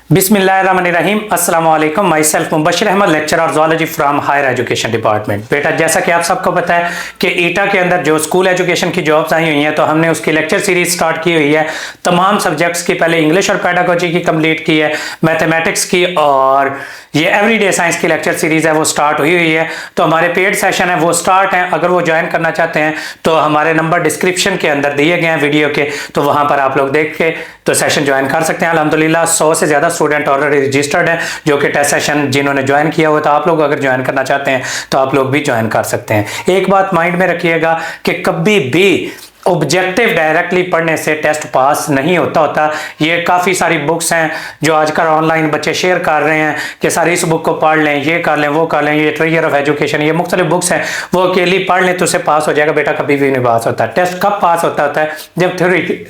बिस्मिल्लाहिर्रहमानिर्रहीम अस्सलाम वालेकुम। Myself Mubashir Ahmad, lecturer zoology from higher education department. बेटा, जैसा कि आप सबको पता है कि ईटा के अंदर जो स्कूल एजुकेशन की जॉब्स आई हुई हैं, तो हमने उसकी लेक्चर सीरीज स्टार्ट की हुई है। तमाम सब्जेक्ट्स की पहले इंग्लिश और पेडागोजी की कंप्लीट की है, मैथमेटिक्स की और ये एवरीडे साइंस की लेक्चर सीरीज है वो स्टार्ट हुई हुई है। तो हमारे पेड सेशन है वो स्टार्ट हैं। अगर वो ज्वाइन करना चाहते हैं तो हमारे नंबर डिस्क्रिप्शन के अंदर दिए गए हैं वीडियो के, तो वहां पर आप लोग देख के तो सेशन ज्वाइन कर सकते हैं। अल्हम्दुलिल्लाह 100 से ज्यादा स्टूडेंट ऑलरेडी रजिस्टर्ड हैं जो कि टेस्ट सेशन जिन्होंने ज्वाइन किया हुआ। तो आप लोग अगर ज्वाइन करना चाहते हैं तो आप लोग भी ज्वाइन कर सकते हैं। एक बात माइंड में रखिएगा कि कभी भी ऑब्जेक्टिव डायरेक्टली पढ़ने से टेस्ट पास नहीं होता। ये काफ़ी सारी बुक्स हैं जो आजकल ऑनलाइन बच्चे शेयर कर रहे हैं कि सारी इस बुक को पढ़ लें, ये कर लें, वो कर लें, ये ट्रिगर ऑफ एजुकेशन, ये मुख्तलिफ बुक्स हैं, वो अकेली पढ़ लें तो उससे पास हो जाएगा। बेटा, कभी भी नहीं पास होता। टेस्ट कब पास होता है? जब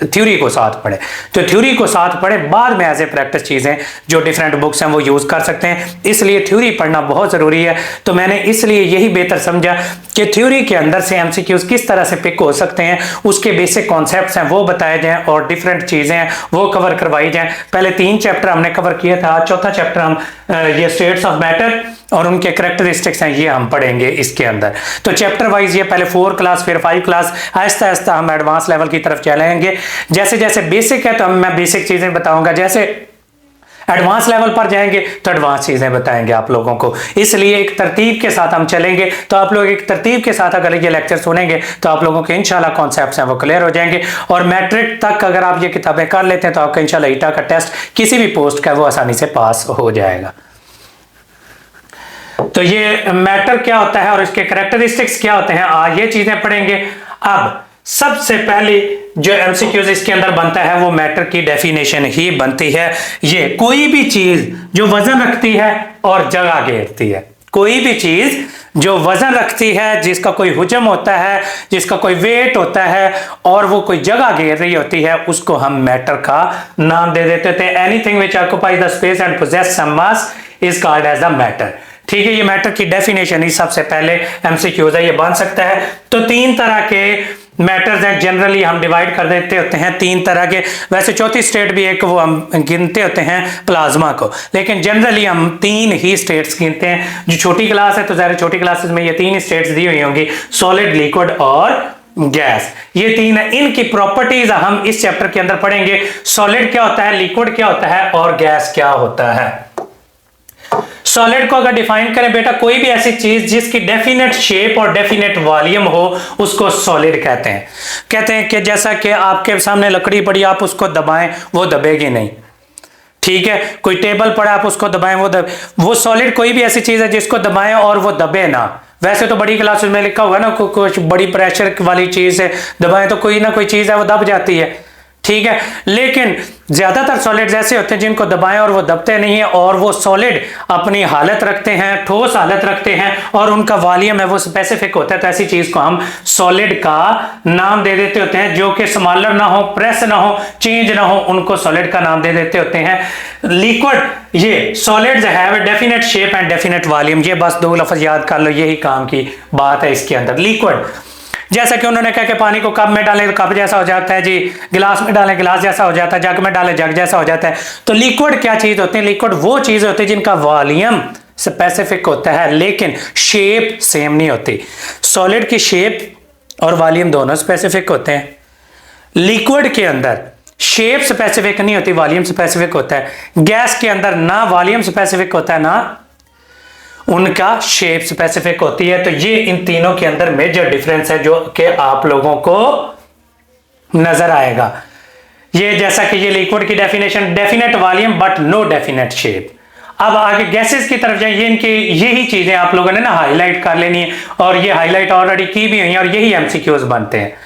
थ्योरी को साथ पढ़े। तो थ्योरी को साथ पढ़े, बाद में एज ए प्रैक्टिस चीज़ें जो डिफरेंट बुक्स हैं वो यूज़ कर सकते हैं। इसलिए थ्योरी पढ़ना बहुत ज़रूरी है। तो मैंने इसलिए यही बेहतर समझा कि थ्योरी के अंदर से MCQs किस तरह से पिक हो सकते हैं, उसके बेसिक कॉन्सेप्ट्स हैं वो बताए जाएं और डिफरेंट चीजें हैं वो कवर करवाई जाएं। पहले 3 चैप्टर हमने कवर किया था, आज चौथा चैप्टर हम ये स्टेट्स ऑफ मैटर और उनके करैक्टरिस्टिक्स हैं ये हम पढ़ेंगे इसके अंदर। तो चैप्टर वाइज ये पहले 4 क्लास फिर 5 क्लास, आहिस्ता आहिस्ता हम एडवांस लेवल की तरफ चलेंगे। जैसे जैसे बेसिक है तो मैं बेसिक चीजें बताऊंगा, जैसे एडवांस लेवल पर जाएंगे तो एडवांस चीजें बताएंगे आप लोगों को। इसलिए एक तरतीब के साथ हम चलेंगे। तो आप लोग एक तरतीब के साथ अगर ये लेक्चर सुनेंगे तो आप लोगों के इंशाल्लाह कॉन्सेप्ट्स हैं वो क्लियर हो जाएंगे। और मैट्रिक तक अगर आप ये किताबें कर लेते हैं तो आपका इंशाल्लाह ईटा का टेस्ट किसी भी पोस्ट का वो आसानी से पास हो जाएगा। तो ये मैटर क्या होता है और इसके करैक्टरिस्टिक्स क्या होते हैं, ये चीजें पढ़ेंगे। अब सबसे पहले जो MCQs इसके अंदर बनता है वो मैटर की डेफिनेशन ही बनती है। ये कोई भी चीज जो वजन रखती है और जगह घेरती है, कोई भी चीज जो वजन रखती है, जिसका कोई हुजम होता है, जिसका कोई वेट होता है और वो कोई जगह घेर रही होती है, उसको हम मैटर का नाम दे देते थे। Anything which occupies the space and possesses some mass is called as a matter. ठीक है, ये मैटर की डेफिनेशन ही सबसे पहले MCQs है, ये बन सकता है। तो 3 तरह के मैटर्स हैं, जनरली हम डिवाइड कर देते होते हैं 3 तरह के। वैसे चौथी स्टेट भी एक वो हम गिनते होते हैं प्लाज्मा को, लेकिन जनरली हम 3 ही स्टेट्स गिनते हैं। जो छोटी क्लास है तो ज़्यादा छोटी क्लासेस में ये 3 स्टेट्स दी हुई होंगी, सॉलिड, लिक्विड और गैस। ये 3 है। इनकी प्रॉपर्टीज हम इस चैप्टर के अंदर पढ़ेंगे। सॉलिड क्या होता है, लिक्विड क्या होता है और गैस क्या होता है। सॉलिड को अगर डिफाइन करें बेटा, कोई भी ऐसी चीज जिसकी डेफिनेट शेप और डेफिनेट वॉल्यूम हो उसको सॉलिड कहते हैं। कहते हैं कि जैसा कि आपके सामने लकड़ी पड़ी, आप उसको दबाएं वो दबेगी नहीं। ठीक है, कोई टेबल पड़ा आप उसको दबाएं वो सॉलिड कोई भी ऐसी चीज है जिसको दबाएं और वो दबे ना। वैसे तो बड़ी क्लासेस में लिखा हुआ है ना, कुछ बड़ी प्रेशर वाली चीज है दबाएं तो कोई ना कोई चीज है वो दब जाती है। ठीक है, लेकिन ज्यादातर सॉलिड्स ऐसे होते हैं जिनको दबाएं और वो दबते नहीं है, और वो सॉलिड अपनी हालत रखते हैं, ठोस हालत रखते हैं और उनका वॉल्यूम है वो स्पेसिफिक होता है। तो ऐसी चीज को हम सॉलिड का नाम दे देते होते हैं। जो कि स्मॉलर ना हो, प्रेस ना हो, चेंज ना हो, उनको सॉलिड का नाम दे देते होते हैं। लिक्विड, ये solids have definite shape and definite volume. ये बस 2 लफ्ज याद कर लो, यही काम की बात है इसके अंदर। लिक्विड, जैसा कि उन्होंने कहा कि पानी को कप में डालें तो कप जैसा हो जाता है जी, गिलास में डालें गिलास जैसा हो जाता है, जग में डालें जग जैसा हो जाता है। तो लिक्विड क्या चीज होती है? लिक्विड वो चीज होती है जिनका वॉल्यूम स्पेसिफिक होता है लेकिन शेप सेम नहीं होती। सॉलिड की शेप और वॉल्यूम दोनों स्पेसिफिक होते हैं। लिक्विड के अंदर शेप स्पेसिफिक नहीं होती, वॉल्यूम स्पेसिफिक होता है। गैस के अंदर ना वॉल्यूम स्पेसिफिक होता है ना उनका शेप स्पेसिफिक होती है। तो ये इन तीनों के अंदर मेजर डिफरेंस है जो कि आप लोगों को नजर आएगा। ये जैसा कि ये लिक्विड की definition, definite volume but no definite shape. अब आगे गैसेस की तरफ जाइए, इनकी यही चीजें आप लोगों ने ना हाईलाइट कर लेनी है और ये हाईलाइट ऑलरेडी की भी हुई है और यही MCQs बनते हैं।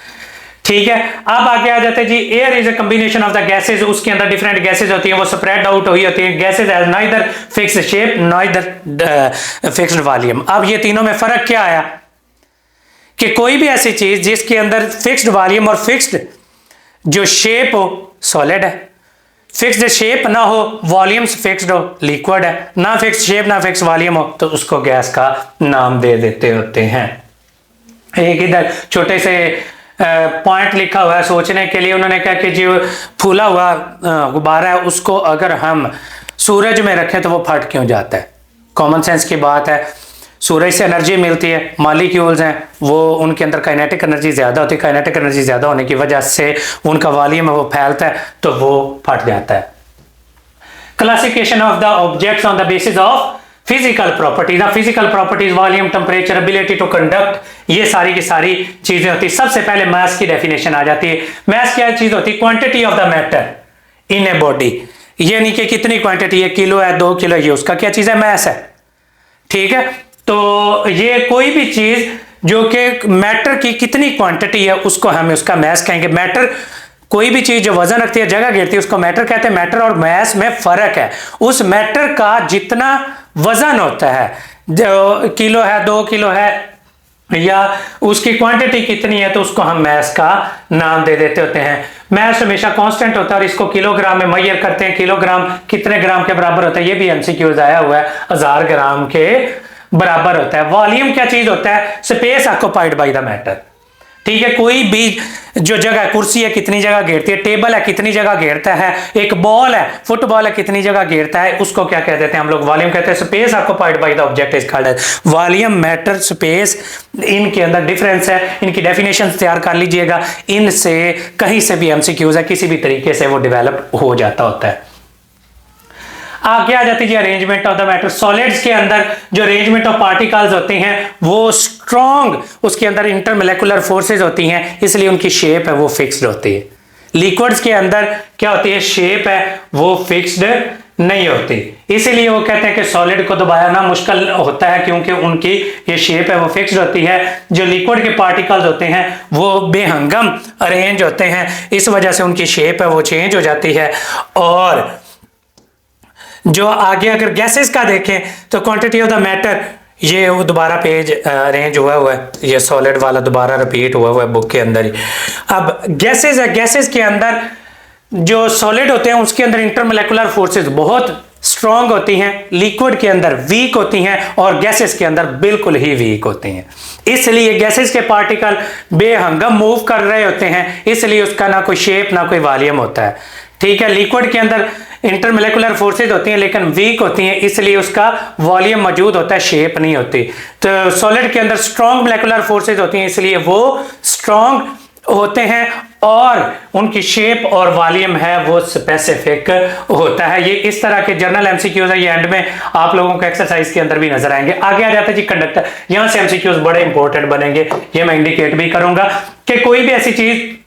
ठीक है, अब आगे आ जाते हैं जी। Air is a combination of the gases, उसके अंदर डिफरेंट गैसेज होती हैं, वो स्प्रेड आउट हुई होती हैं। Gases has neither fixed shape neither fixed volume. अब ये तीनों में फर्क क्या आया कि कोई भी ऐसी चीज जिसके अंदर फिक्स्ड वॉल्यूम और फिक्स्ड जो शेप हो, सॉलिड है। फिक्स्ड शेप ना हो, वॉल्यूम्स फिक्स्ड हो, लिक्विड है। ना फिक्स्ड शेप ना फिक्स्ड वॉल्यूम हो तो उसको गैस का नाम दे देते होते हैं। एक इधर छोटे से पॉइंट लिखा हुआ है सोचने के लिए। उन्होंने कहा कि जो फूला हुआ गुब्बारा है उसको अगर हम सूरज में रखें तो वो फट क्यों जाता है? कॉमन सेंस की बात है। सूरज से एनर्जी मिलती है, मॉलिक्यूल्स हैं वो, उनके अंदर काइनेटिक एनर्जी ज़्यादा होती है, काइनेटिक एनर्जी ज़्यादा होने की वजह से उनका वॉल्यूम है वो फैलता है तो वो फट जाता है। Classification of the objects on the basis of physical properties. Physical properties, volume, temperature, ability to conduct, ये सारी की सारी चीजें होती है। सबसे पहले मास की डेफिनेशन आ जाती है। मास क्या चीज होती है? Quantity of the matter in a body. ये नहीं कि कितनी क्वांटिटी है, किलो है, 2 किलो, ये उसका क्या चीज है? मास है। ठीक है, तो ये कोई भी चीज जो कि मैटर की कितनी क्वांटिटी है उसको हम उसका मास कहेंगे। मैटर, कोई भी चीज जो वजन रखती है, जगह घेरती है, उसको मैटर कहते हैं। मैटर और मास में फर्क है। उस मैटर का जितना वजन होता है, जो किलो है, 2 किलो है, या उसकी क्वांटिटी कितनी है, तो उसको हम मास का नाम दे देते होते हैं। मास हमेशा कांस्टेंट होता है और इसको किलोग्राम में मेजर करते हैं। किलोग्राम कितने ग्राम के बराबर होता है? ये भी एमसीक्यूज आया हुआ है, 1000 ग्राम के बराबर होता है। वॉल्यूम क्या चीज होता है? Space occupied by the matter. ठीक है, कोई भी जो जगह, कुर्सी है कितनी जगह घेरती है, टेबल है कितनी जगह घेरता है, एक बॉल है, फुटबॉल है कितनी जगह घेरता है, उसको क्या कह देते हैं हम लोग? वॉल्यूम कहते हैं। Space occupied by the object is called volume. Matter, space, इनके अंदर डिफरेंस है। इनकी डेफिनेशन तैयार कर लीजिएगा। इनसे कहीं से भी एमसीक्यूज है, किसी भी तरीके से वो डेवलप हो जाता होता है। आगे आ जाती है arrangement of the matter. Solids के अंदर जो अरेंजमेंट ऑफ पार्टिकल्स होते हैं वो स्ट्रॉन्ग, उसके अंदर इंटरमोलेकुलर फोर्सेस होती हैं, इसलिए उनकी शेप है वो फिक्स्ड होती है। लिक्विड्स के अंदर क्या होती है? शेप है वो फिक्स्ड नहीं होती, इसीलिए वो कहते हैं कि सॉलिड को दबाना मुश्किल होता है, क्योंकि उनकी ये शेप है वो फिक्स्ड होती है। जो लिक्विड के पार्टिकल्स होते हैं वो बेहंगम अरेंज होते हैं, इस वजह से उनकी शेप है वो चेंज हो जाती है। और जो आगे अगर गैसेस का देखें तो क्वांटिटी ऑफ द मैटर, ये वो दोबारा पेज अरेंज हुआ है, ये सॉलिड वाला दोबारा रिपीट हुआ है बुक के अंदर ही। अब गैसेस है, गैसेस के अंदर जो सॉलिड होते हैं उसके अंदर इंटरमोलेकुलर फोर्सेस बहुत स्ट्रॉन्ग होती हैं, लिक्विड के अंदर वीक होती हैं, और गैसेस के अंदर बिल्कुल ही वीक होती हैं। इसलिए गैसेस के पार्टिकल बेहंगम मूव कर रहे होते हैं, इसलिए उसका ना कोई शेप ना कोई वॉल्यूम होता है। ठीक है, लिक्विड के अंदर इंटरमोलेकुलर फोर्सेज होती हैं लेकिन वीक होती हैं, इसलिए उसका वॉल्यूम मौजूद होता है, शेप नहीं होती। तो सॉलिड के अंदर स्ट्रॉन्ग मोलेकुलर फोर्सेज होती हैं, इसलिए वो स्ट्रॉन्ग होते हैं और उनकी शेप और वॉल्यूम है वो स्पेसिफिक होता है। ये इस तरह के जनरल एमसीक्यूज है, ये एंड में आप लोगों को एक्सरसाइज के अंदर भी नजर आएंगे। आगे आ जाता है जी कंडक्टर। यहां से एमसीक्यूज बड़े इंपॉर्टेंट बनेंगे, ये मैं इंडिकेट भी करूंगा कि कोई भी ऐसी चीज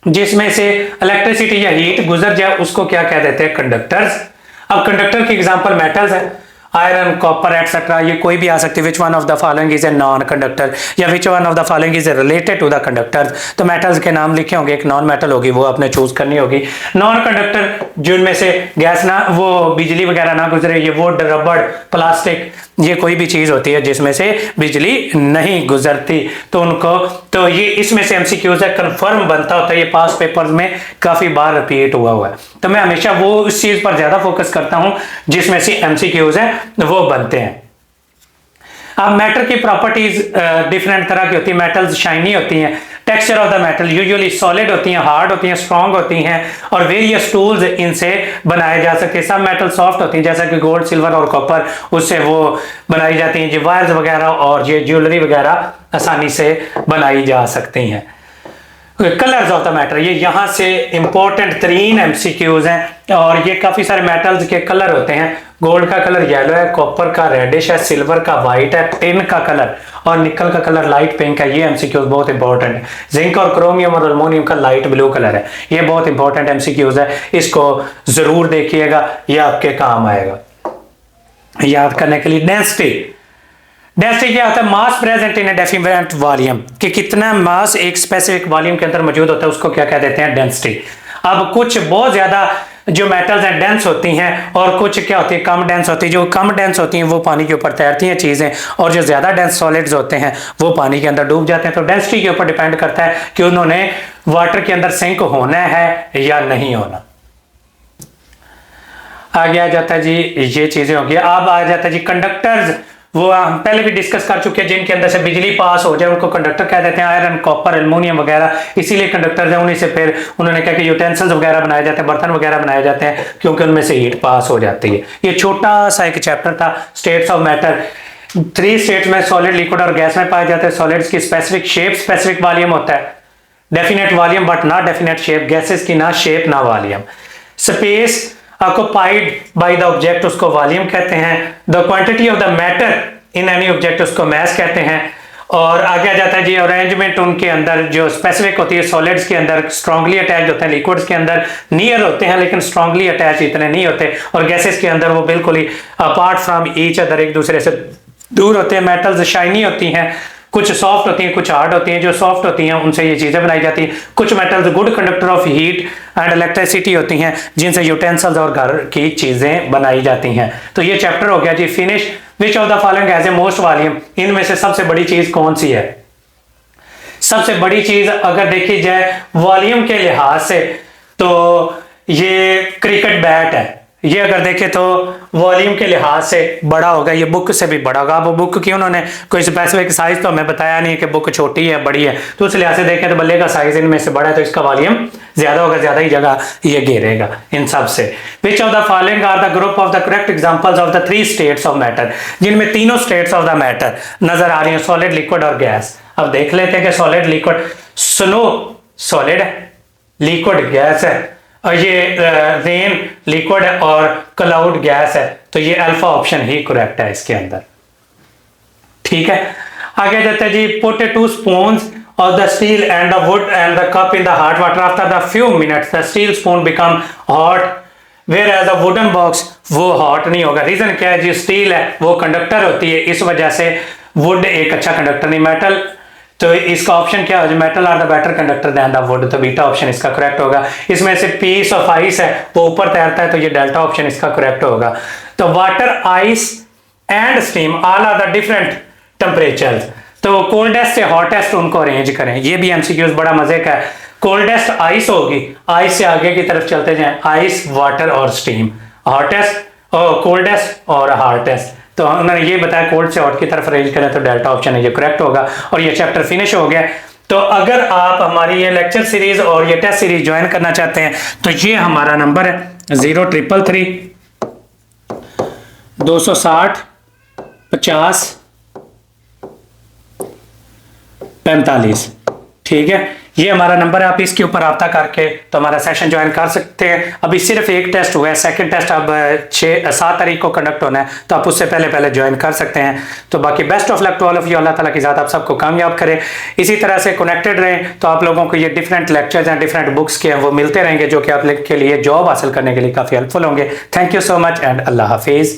जिसमें से इलेक्ट्रिसिटी या हीट गुजर जाए उसको क्या कह देते हैं? कंडक्टर्स। अब कंडक्टर की एग्जांपल मेटल्स है, आयरन, कॉपर एटसेट्रा, ये कोई भी आ सकती है। Which one of the following is a non conductor, या which one of the following is related to the conductors. तो मेटल्स के नाम लिखे होंगे, एक नॉन मेटल होगी वो आपने चूज करनी होगी। नॉन कंडक्टर जिनमें से गैस ना, वो बिजली वगैरह ना गुजरे, ये वुड, रबड़, प्लास्टिक, ये कोई भी चीज होती है जिसमें से बिजली नहीं गुजरती, तो उनको, तो ये इसमें से एमसीक्यूज है, कंफर्म बनता होता है। ये पास पेपर्स में काफी बार रिपीट हुआ है, तो मैं हमेशा वो उस चीज पर ज्यादा फोकस करता हूं जिसमें से एमसीक्यूज है वो बनते हैं। अब मैटर की प्रॉपर्टीज डिफरेंट तरह की होती है। मेटल्स शाइनी होती हैं, texture of the metal usually solid होती हैं, हार्ड होती हैं, स्ट्रॉन्ग होती हैं, और वेरियस टूल्स इनसे बनाए जा सकते हैं। सब मेटल सॉफ्ट होती हैं, जैसा कि गोल्ड, सिल्वर और कॉपर, उससे वो बनाई जाती हैं। जो वायर्स वगैरह और ये ज्वेलरी वगैरह आसानी से बनाई जा सकती हैं। कलर्स ऑफ द मैटर, ये यहाँ से इंपॉर्टेंट तरीन एमसीक्यूज हैं, और ये काफी सारे मेटल्स के कलर होते हैं। गोल्ड का कलर येलो है, कॉपर का रेडिश है, सिल्वर का वाइट है, टिन का कलर और निकल का कलर लाइट पिंक है। ये एमसीक्यूज बहुत इंपॉर्टेंट है। जिंक और क्रोमियम और एल्युमिनियम का लाइट ब्लू कलर है। ये बहुत इंपॉर्टेंट एमसीक्यूज है, इसको जरूर देखिएगा, ये आपके काम आएगा याद करने के लिए। डेंसिटी, डेंसिटी क्या होता है? मास present in a definite volume, कि कितना मास एक स्पेसिफिक वॉल्यूम के अंदर मौजूद होता है, उसको क्या कह देते हैं? डेंसिटी। अब कुछ बहुत ज्यादा जो मेटल्स हैं डेंस होती हैं, और कुछ क्या होती है? कम डेंस होती है। जो कम डेंस होती हैं वो पानी के ऊपर तैरती हैं चीजें, और जो ज्यादा डेंस सॉलिड्स होते हैं वो पानी के अंदर डूब जाते हैं। तो डेंसिटी के ऊपर डिपेंड करता है कि उन्होंने वाटर के अंदर सिंक होना है या नहीं होना। आगे आ जाता है जी, ये चीजें होगी। अब आ जाता है जी कंडक्टर्स वो हम पहले भी डिस्कस कर चुके हैं, जिनके अंदर से बिजली पास हो जाए उनको कंडक्टर कह देते हैं, आयरन, कॉपर, एल्युमिनियम वगैरह इसीलिए कंडक्टर है। उन्हीं से फिर उन्होंने कहा कि यूटेंसिल्स वगैरह बनाए जाते हैं, बर्तन वगैरह बनाए जाते हैं, क्योंकि उनमें से हीट पास हो जाती है। ये छोटा सा एक चैप्टर था, स्टेट्स ऑफ मैटर। 3 स्टेट्स में, सॉलिड, लिक्विड और गैस में पाए जाते हैं। सॉलिड्स की स्पेसिफिक शेप, स्पेसिफिक वॉल्यूम होता है, definite volume but not definite shape. Gases की ना शेप ना volume. Space occupied by the object, उसको वॉल्यूम कहते हैं। The quantity of the matter in any object, उसको मैस कहते हैं। और आगे आ जाता है जी अरेंजमेंट, उनके अंदर जो स्पेसिफिक होती है। सॉलिड्स के अंदर स्ट्रांगली अटैच होते हैं, लिक्विड्स के अंदर नियर होते हैं लेकिन स्ट्रांगली अटैच इतने नहीं होते, और गैसेस के अंदर वो बिल्कुल ही अपार्ट फ्रॉम ईच अदर, एक दूसरे से दूर होते हैं। मेटल्स शाइनी होती हैं, कुछ सॉफ्ट होती हैं, कुछ हार्ड होती हैं। जो सॉफ्ट होती हैं उनसे ये चीजें बनाई जाती हैं। कुछ metals good conductor of heat and electricity होती हैं, जिनसे यूटेंसिल्स और घर की चीजें बनाई जाती हैं। तो ये चैप्टर हो गया जी finish. Which of the following has a most volume, इनमें से सबसे बड़ी चीज कौन सी है? सबसे बड़ी चीज अगर देखी जाए वॉल्यूम के लिहाज से तो ये क्रिकेट बैट है। ये अगर देखें तो वॉल्यूम के लिहाज से बड़ा होगा, ये बुक से भी बड़ा होगा। वो बुक की उन्होंने कोई स्पेसिफिक साइज तो हमें बताया नहीं कि बुक छोटी है बड़ी है, तो उस लिहाज से देखें तो बल्ले का साइज इनमें से बड़ा है, तो इसका वॉल्यूम ज्यादा होगा, ज्यादा ही जगह ये घेरेगा इन सब से। Which of the following are the group of the correct examples of the 3 states of matter, जिनमें तीनों स्टेट्स ऑफ द मैटर नजर आ रही है, सॉलिड, लिक्विड और गैस। अब देख लेते हैं कि सॉलिड, लिक्विड, स्नो सॉलिड है, लिक्विड गैस है, और ये रेन लिक्विड है और क्लाउड गैस है। तो ये अल्फा ऑप्शन ही करेक्ट है इसके अंदर। ठीक है, आगे जाते हैं जी। Put 2 spoons of the steel and the wood and the cup in the hot water, after the few minutes the steel spoon become hot where as a wooden box, वो हॉट नहीं होगा। रीजन क्या है जी? Steel है वो conductor होती है, इस वजह से वुड एक अच्छा कंडक्टर नहीं। मेटल, तो इसका ऑप्शन क्या है? Metal are the better conductor than the wood, तो बीटा ऑप्शन इसका करेक्ट होगा। इसमें से पीस ऑफ आइस है वो ऊपर तैरता है, तो ये डेल्टा ऑप्शन इसका करेक्ट होगा। तो water, ice and steam all are the different temperatures, तो कोल्डेस्ट से हॉटेस्ट उनको अरेंज करें। ये भी एमसीक्यूज बड़ा मजे का है। कोल्डेस्ट आइस होगी, आइस से आगे की तरफ चलते जाएं, आइस, वाटर और स्टीम। हॉटेस्ट और कोल्डेस्ट और हार्टेस्ट, तो उन्होंने ये बताया कोल्ड से हॉट की तरफ अरेंज करें, तो डेल्टा ऑप्शन है ये करेक्ट होगा। और ये चैप्टर फिनिश हो गया। तो अगर आप हमारी ये लेक्चर सीरीज और ये टेस्ट सीरीज ज्वाइन करना चाहते हैं तो ये हमारा नंबर है 0333 260 50 45। ठीक है, ये हमारा नंबर है। आप इसके ऊपर रब्ता करके तो हमारा सेशन ज्वाइन कर सकते हैं। अभी सिर्फ एक टेस्ट हुआ है, सेकंड टेस्ट अब 7 तारीख को कंडक्ट होना है, तो आप उससे पहले ज्वाइन कर सकते हैं। तो बाकी best of luck to all of you. Allah ताला की ज़ात आप सबको कामयाब करे। इसी तरह से कनेक्टेड रहें, तो आप लोगों को ये डिफरेंट लेक्चर्स हैं, डिफरेंट बुक्स के हैं, वो मिलते रहेंगे, जो कि आप के लिए जॉब हासिल करने के लिए काफ़ी हेल्पफुल होंगे। Thank you so much and Allah हाफिज़।